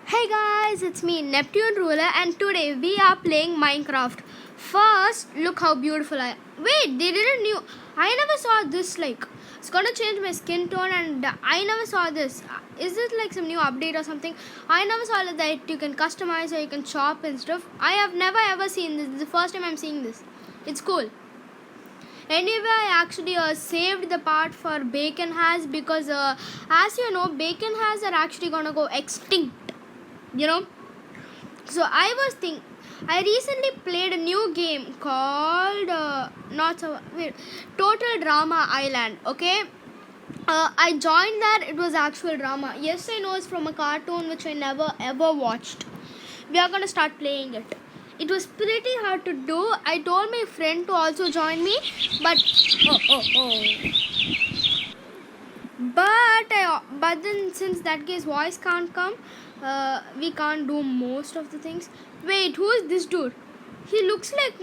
Hey guys, it's me Neptune Ruler and today we are playing Minecraft. First, look how beautiful I am. Wait, they didn't knew. I never saw this it's gonna change my skin tone and I never saw this. Is this like some new update or something? I never saw that you can customize or you can shop and stuff. I have never ever seen this. This is the first time I'm seeing this. It's cool. Anyway, I actually saved the part for Bacon Has because as you know, Bacon Has are actually gonna go extinct. So I recently played a new game called Total Drama Island. Okay, I joined that. It was actual drama. Yes, I know it's from a cartoon which I never ever watched. We are gonna start playing it. It was pretty hard to do. I told my friend to also join me, but but then since that guy's voice can't come, we can't do most of the things. Wait, who is this dude? He looks like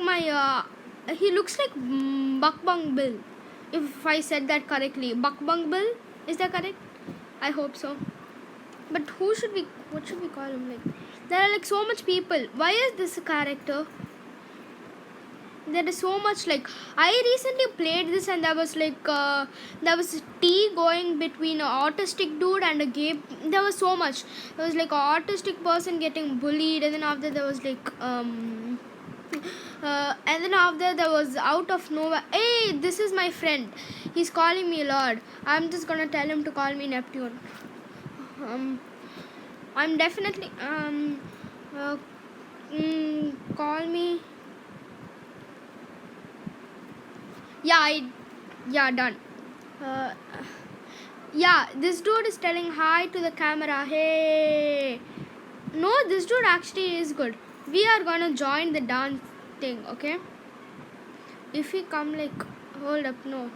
Buck Bung Bill. If I said that correctly, Buck Bung Bill, is that correct? I hope so. But what should we call him? There are so much people. Why is this a character? There is so much I recently played this and there was there was a tea going between an autistic dude and a gay. There was so much. There was an autistic person getting bullied, and then after there was and then after there was out of nowhere. Hey, this is my friend. He's calling me Lord. I'm just gonna tell him to call me Neptune. I'm definitely call me. Yeah, done. Yeah, this dude is telling hi to the camera. Hey. No, this dude actually is good. We are gonna join the dance thing, okay? If we come hold up, no.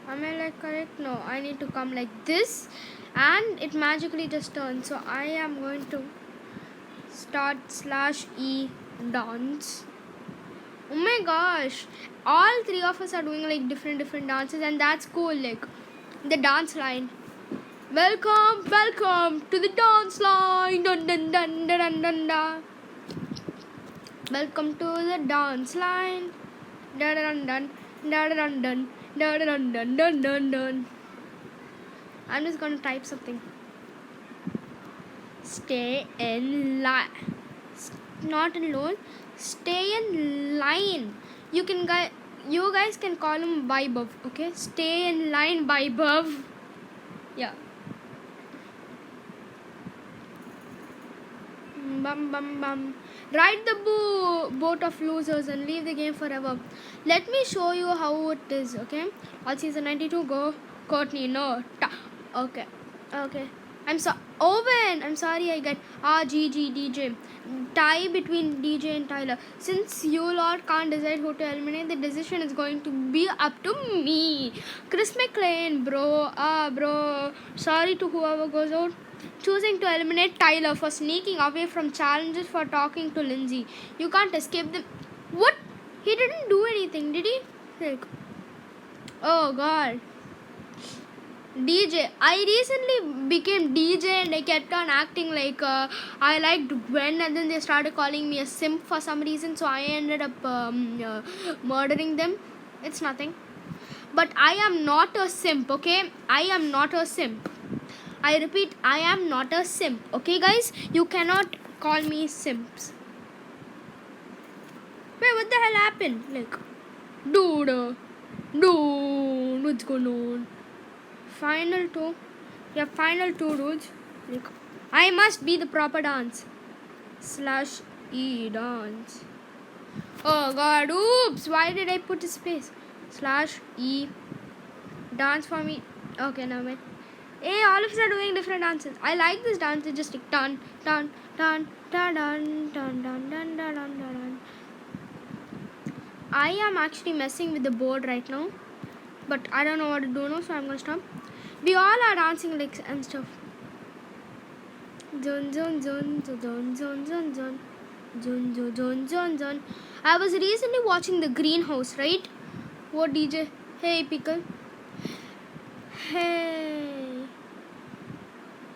Am I correct? No, I need to come like this and it magically just turns. So I am going to start /E dance. Oh my gosh, all three of us are doing different dances, and that's cool. The dance line. Welcome to the dance line. Dun dun dun dun dun dun dun. Welcome to the dance line. Dun dun dun dun dun dun dun dun dun dun dun dun. I'm just gonna type something. Stay in line. Not alone. Stay in line. You guys can call him Vaibhav, okay? Stay in line, Vaibhav. Yeah. Bum bum bum. Ride the boat of losers and leave the game forever. Let me show you how it is, okay? All season 92, go. Courtney, no. Okay. I'm sorry I get RGG DJ. Tie between DJ and Tyler. Since you lot can't decide who to eliminate, the decision is going to be up to me. Chris McLean, bro. Bro. Sorry to whoever goes out. Choosing to eliminate Tyler for sneaking away from challenges for talking to Lindsay. You can't escape them. What? He didn't do anything, did he? Oh God. DJ. I recently became DJ and I kept on acting I liked Gwen, and then they started calling me a simp for some reason, so I ended up murdering them. It's nothing. But I am not a simp, okay? I am not a simp. I repeat, I am not a simp, okay guys? You cannot call me simps. Wait, what the hell happened? Dude, what's going on? Final two dudes. I must be the proper dance. /E dance. Oh God, oops, why did I put a space? /E dance for me. Okay, now wait. Hey, all of us are doing different dances. I like this dance. It's just dun dun dun dun dun dun dun dun dun dun dun. I am actually messing with the board right now, but I don't know what to do now, so I'm gonna stop. We all are dancing and stuff. Zon zon zon zon zon zon zon zon zon zon zon zon. I was recently watching The Greenhouse, right? What DJ? Hey Pickle. Hey.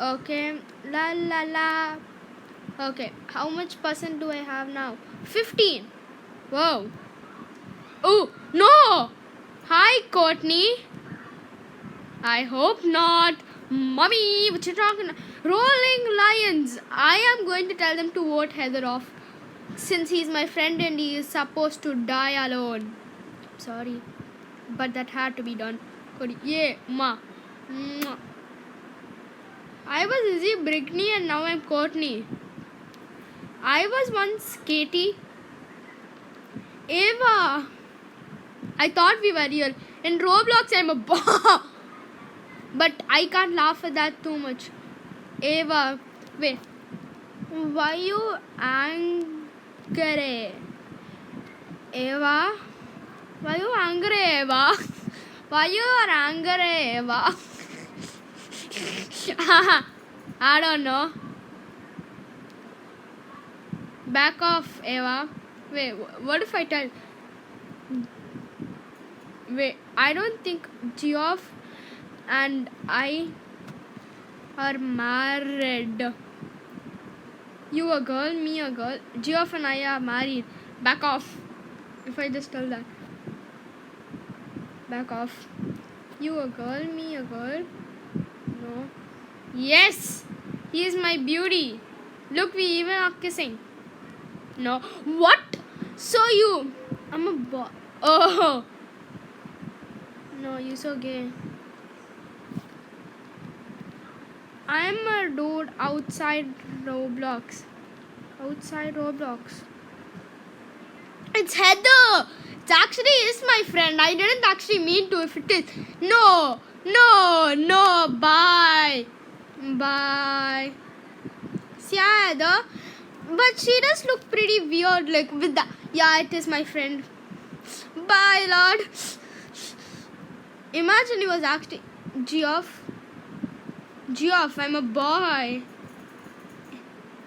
Okay, la la la. Okay, how much percent do I have now? 15. Whoa. Oh, no! Hi, Courtney. I hope not. Mommy, what you talking? Rolling Lions. I am going to tell them to vote Heather off. Since he's my friend and he is supposed to die alone. Sorry. But that had to be done. Cody. Yeah, ma. Mwah. I was Izzy Brigney and now I'm Courtney. I was once Katie. Ava. I thought we were real. In Roblox, I'm a bomb. But I can't laugh at that too much. Ava. Wait. Why you angry? Ava. Why you angry, Eva? Why you are angry, Eva? I don't know. Back off, Eva. Wait, what if I tell? Wait, I don't think Geoff and I are married. You a girl, me a girl. Geoff and I are married. Back off. If I just tell that. Back off. You a girl, me a girl. No. Yes! He is my beauty. Look, we even are kissing. No. What? So you. I'm a boy. Oh. No, you're so gay. I'm a dude outside Roblox. Outside Roblox. It's Heather. It actually is my friend. I didn't actually mean to if it is. No. No. No. Bye. Bye. See, Heather. But she does look pretty weird. Like with the. Yeah, it is my friend. Bye, Lord. Imagine he was actually. Geoff. Geoff, I'm a boy.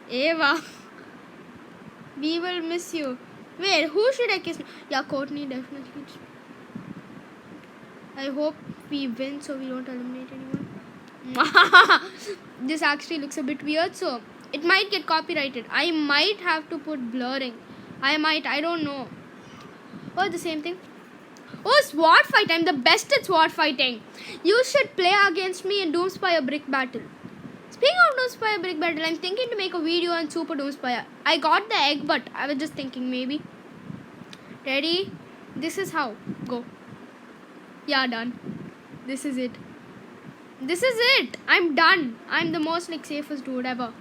Ava. We will miss you. Wait, who should I kiss? Yeah, Courtney, definitely. I hope we win so we don't eliminate anyone. This actually looks a bit weird, so it might get copyrighted. I might have to put blurring. I don't know. Oh, the same thing. Oh, sword fight. I'm the best at sword fighting. You should play against me in Doomspire Brick Battle. Speaking of Doomspire Brick Battle, I'm thinking to make a video on Super Doomspire. I got the egg, but I was just thinking maybe. Ready? This is how. Go. Yeah, done. This is it. This is it. I'm done. I'm the most like safest dude ever.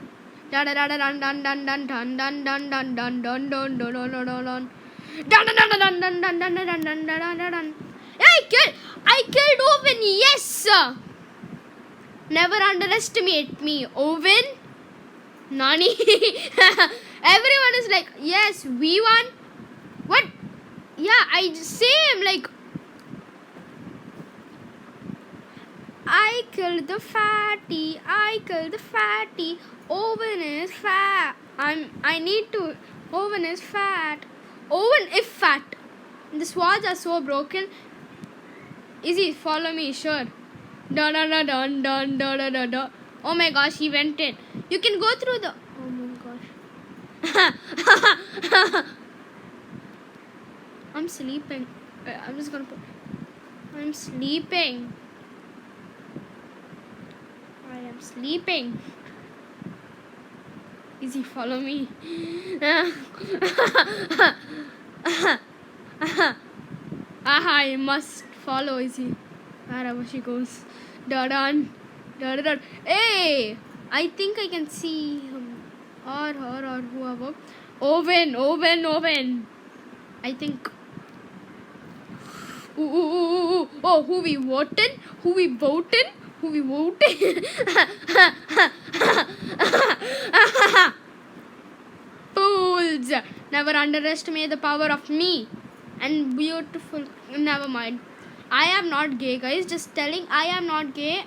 Da da da da dun dun dun dun dun dun dun dun dun dun dun dun dun dun dun dun. Dun dun dun dun dun dun dun dun dun dun dun dun dun. I killed Owen. Yes. Never underestimate me, Owen. Nani. Everyone is like, yes, we won. What? Yeah, I same like. I killed the fatty. I killed the fatty. Owen is fat. I need to. Owen is fat. Owen is fat. The swords are so broken. Easy, follow me, sure. Dun dun dun dun dun dun dun dun. Oh my gosh, he went in. You can go through the. Oh my gosh. I'm sleeping. I'm just gonna put. I'm sleeping. I am sleeping. Easy, follow me. I must follow Izzy. Wherever she goes. Da-dun. Da-da-dun. Hey! I think I can see him. Or her or whoever. Owen. I think. Ooh. Oh, who we voted? Fools! Never underestimate the power of me. And beautiful. Never mind. I am not gay, guys. Just telling, I am not gay.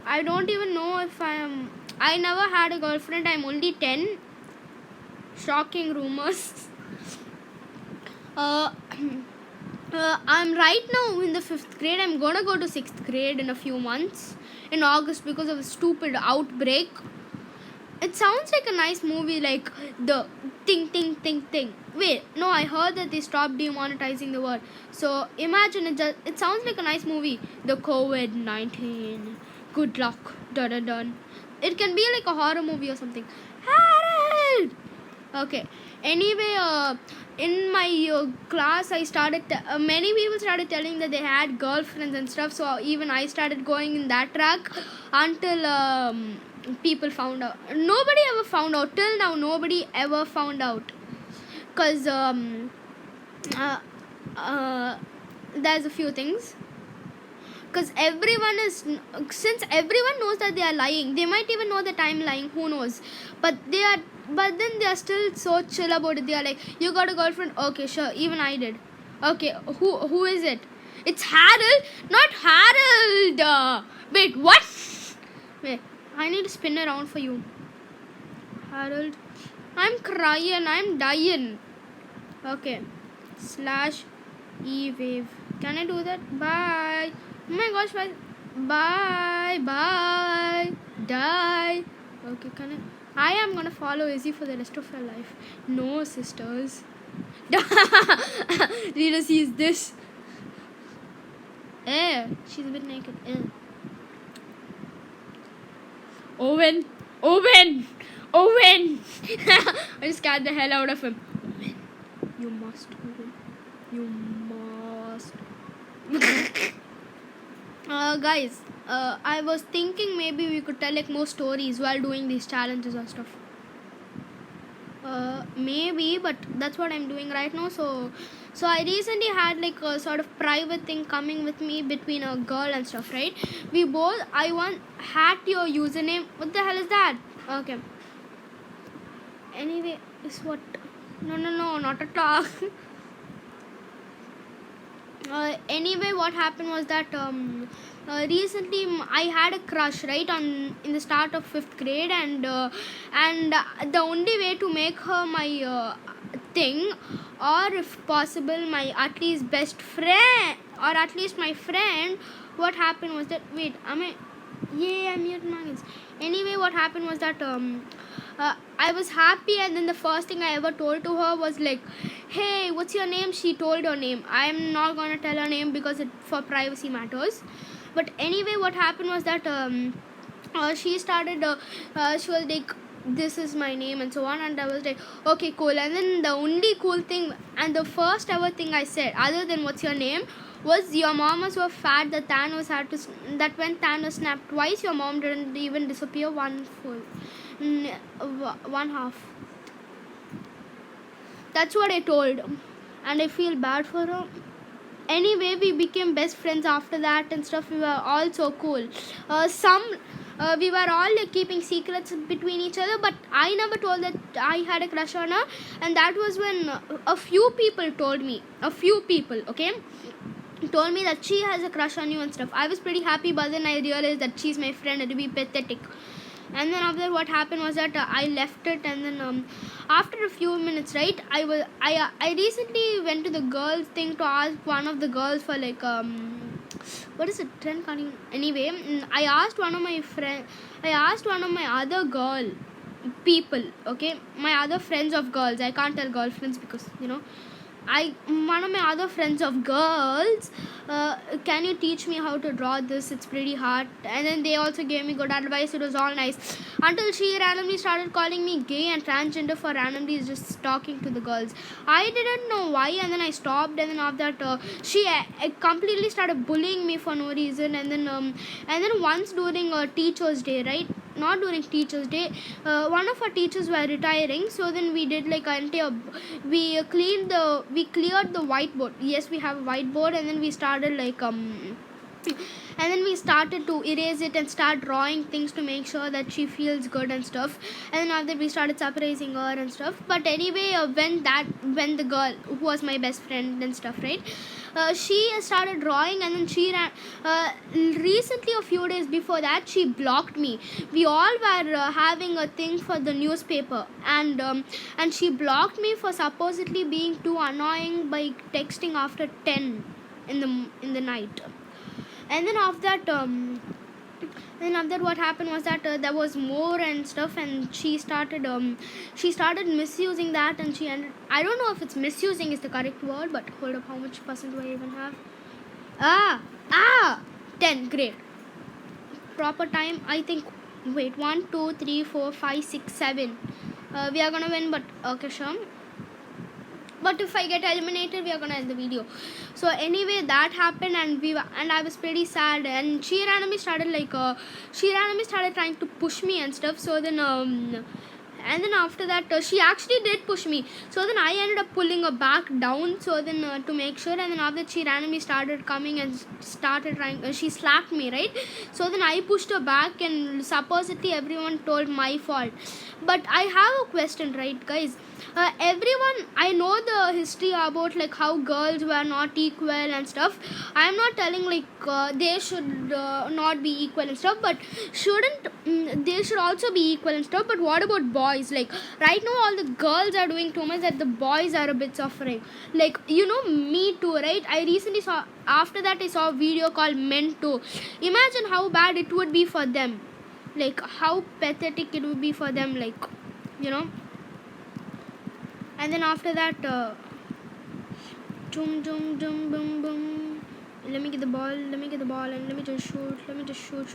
I don't even know if I am. I never had a girlfriend. I'm only 10. Shocking rumors. I'm right now in the 5th grade. I'm gonna go to 6th grade in a few months in August because of a stupid outbreak. It sounds like a nice movie, like the ting ting ting ting. Wait, no, I heard that they stopped demonetizing the word. So imagine it sounds like a nice movie. The COVID-19. Good luck. Dun dun dun. It can be like a horror movie or something. Harold! Okay. Anyway, in my class, I started. Many people started telling that they had girlfriends and stuff. So even I started going in that track until people found out. Nobody ever found out till now. Nobody ever found out, cause uh, there's a few things. Because since everyone knows that they are lying, they might even know that I'm lying, who knows, but then they are still so chill about it. They are like, you got a girlfriend? Okay, sure, even I did. Okay, who is it? It's Harold, not Harold. Wait, what? Wait, I need to spin around for you. Harold, I'm crying, I'm dying. Okay, /e-wave. Can I do that? Bye. Oh my gosh, bye, die. Okay, can I am gonna follow Izzy for the rest of her life. No, sisters. Rita sees this. She's a bit naked. Owen. I just scared the hell out of him. Owen, you must, Owen. You must. Guys, I was thinking maybe we could tell like more stories while doing these challenges and stuff. Maybe, but that's what I'm doing right now. So I recently had like a sort of private thing coming with me between a girl and stuff, right? I hacked your username. What the hell is that? Okay. Anyway, is what? No, not at all. Anyway, what happened was that recently I had a crush, right, in the start of 5th grade, and the only way to make her my thing, or if possible my at least best friend, or at least my friend, what happened was that, wait, I'm here nuggets. Anyway, what happened was that I was happy, and then the first thing I ever told to her was like, hey, what's your name? She told her name. I'm not gonna tell her name because it for privacy matters. But anyway, what happened was that she started she was like, this is my name and so on, and I was like, okay, cool. And then the only cool thing and the first ever thing I said other than what's your name was, your mom was so fat that that when Thanos snapped twice, your mom didn't even disappear one half. That's what I told, and I feel bad for her. Anyway, we became best friends after that and stuff. We were all so cool. We were all like keeping secrets between each other, but I never told that I had a crush on her, and that was when a few people told me. Okay, told me that she has a crush on you and stuff. I was pretty happy, but then I realized that she's my friend. It would be pathetic. And then after what happened was that I left it, and then after a few minutes, right, I recently went to the girls thing to ask one of the girls for like what is it, trend cutting? Anyway, I asked one of my other girl people, okay, my other friends of girls. I can't tell girlfriends because one of my other friends of girls, can you teach me how to draw this? It's pretty hard. And then they also gave me good advice. It was all nice until she randomly started calling me gay and transgender for randomly just talking to the girls. I didn't know why, and then I stopped. And then after that, she completely started bullying me for no reason. And then once during Teachers' Day, right? Not during Teachers' Day, one of our teachers were retiring, so then we did like we cleared the whiteboard. Yes, we have a whiteboard, and then we started like and then we started to erase it and start drawing things to make sure that she feels good and stuff. And then after we started surprising her and stuff. But anyway, when the girl who was my best friend and stuff, right, she started drawing, and then she ran. Recently, a few days before that, she blocked me. We all were having a thing for the newspaper, and she blocked me for supposedly being too annoying by texting after 10 in the night. And then after that, what happened was that there was more and stuff, and she started misusing that, and she ended. I don't know if it's misusing is the correct word, but hold up, how much percent do I even have? 10. Great. Proper time, I think. Wait, 1 2 3 4 5 6 7. We are gonna win, but okay, sure. But if I get eliminated, we are gonna end the video. So anyway, that happened, and I was pretty sad. And she randomly started trying to push me and stuff. So then and then after that, she actually did push me. So then I ended up pulling her back down. So then to make sure, and then after that, she randomly started coming and started trying. She slapped me, right? So then I pushed her back, and supposedly everyone told my fault. But I have a question, right, guys? Everyone, I know the history about like how girls were not equal and stuff. I am not telling like they should not be equal and stuff, but they should also be equal and stuff. But what about boys? Like right now, all the girls are doing too much that the boys are a bit suffering. Like, you know, Me Too, right? I recently saw, after that I saw a video called Men Too. Imagine how bad it would be for them, like how pathetic it would be for them, like, you know. And then after that, boom, boom. Let me get the ball, and let me just shoot. Let me just shoot.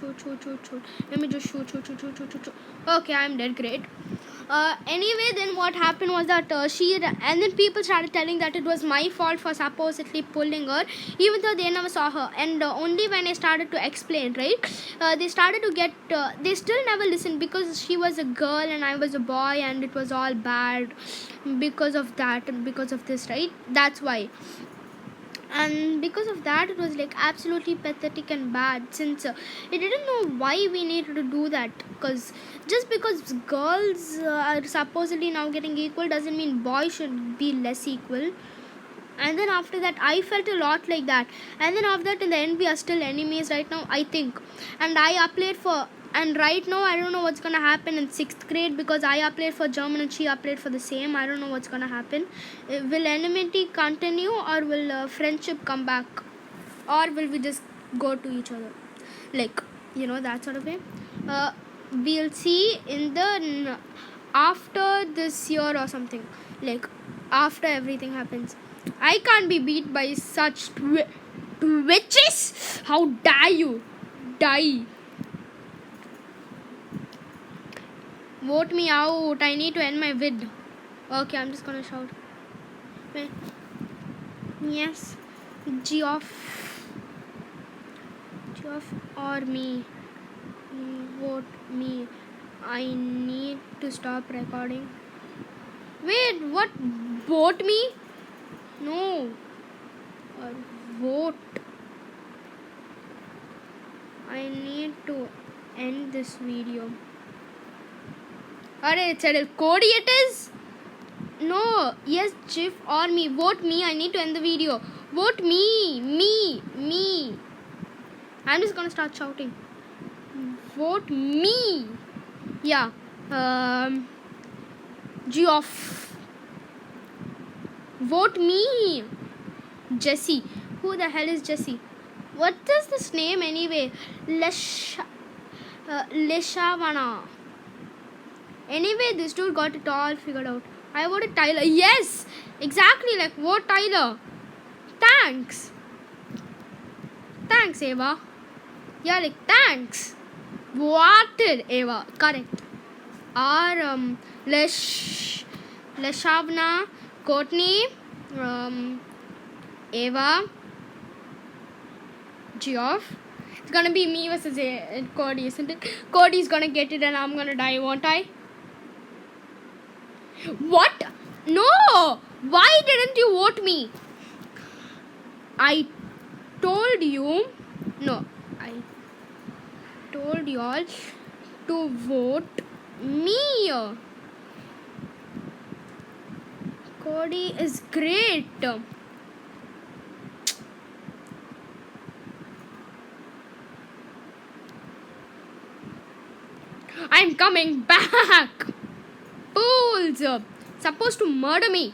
Okay, I'm dead. Great. Anyway, then what happened was that and then people started telling that it was my fault for supposedly pulling her, even though they never saw her. And only when I started to explain, right, they started to get, they still never listened, because she was a girl and I was a boy, and it was all bad because of that and because of this, right? That's why. And because of that, it was like absolutely pathetic and bad, since it didn't know why we needed to do that. Because just because girls are supposedly now getting equal doesn't mean boys should be less equal. And then after that, I felt a lot like that. And then after that, in the end, we are still enemies right now, I think. And I applied for, and right now I don't know what's gonna happen in 6th grade, because I applied for German and she applied for the same. I don't know what's gonna happen. Will enmity continue, or will friendship come back, or will we just go to each other, like, you know, that sort of way. We'll see in the after this year or something, like after everything happens. I can't be beat by such witches. How dare you? Die. Vote me out. I need to end my vid. Okay, I'm just gonna shout. Yes. Geoff or me. Vote me. I need to stop recording. Wait, what? Vote me? No. Or vote. I need to end this video. Alright, it's Cody it is? No. Yes, Chief or me. Vote me. I need to end the video. Vote me. Me. I'm just gonna start shouting. Vote me. Yeah. Geoff. Vote me. Jesse. Who the hell is Jesse? What is this name anyway? Leshavana. Anyway, this dude got it all figured out. I voted Tyler. Yes! Exactly, like, vote Tyler. Thanks. Thanks, Ava. Yeah, like, thanks. Voted Ava. Correct. Or, Leshavna, Courtney, Ava, Geoff. It's gonna be me versus Cody, isn't it? Cody's gonna get it and I'm gonna die, won't I? What? No! Why didn't you vote me? I told you. No, I told you all to vote me. Cody is great. I'm coming back. Fools! Supposed to murder me.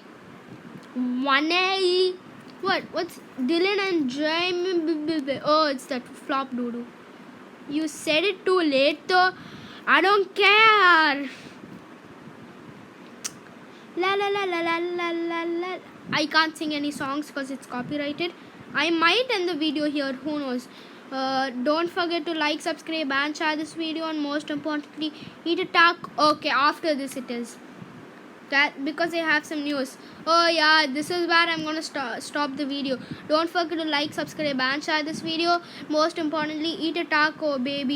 1A. What's Dylan and Jamie? Oh, it's that flop doodoo. You said it too late though. I don't care. La la la la la la la la. I can't sing any songs because it's copyrighted. I might end the video here. Who knows? Don't forget to like, subscribe, and share this video. And most importantly, eat a taco. Okay, after this it is. That because I have some news. Oh yeah, this is where I'm gonna stop the video. Don't forget to like, subscribe, and share this video. Most importantly, eat a taco, baby.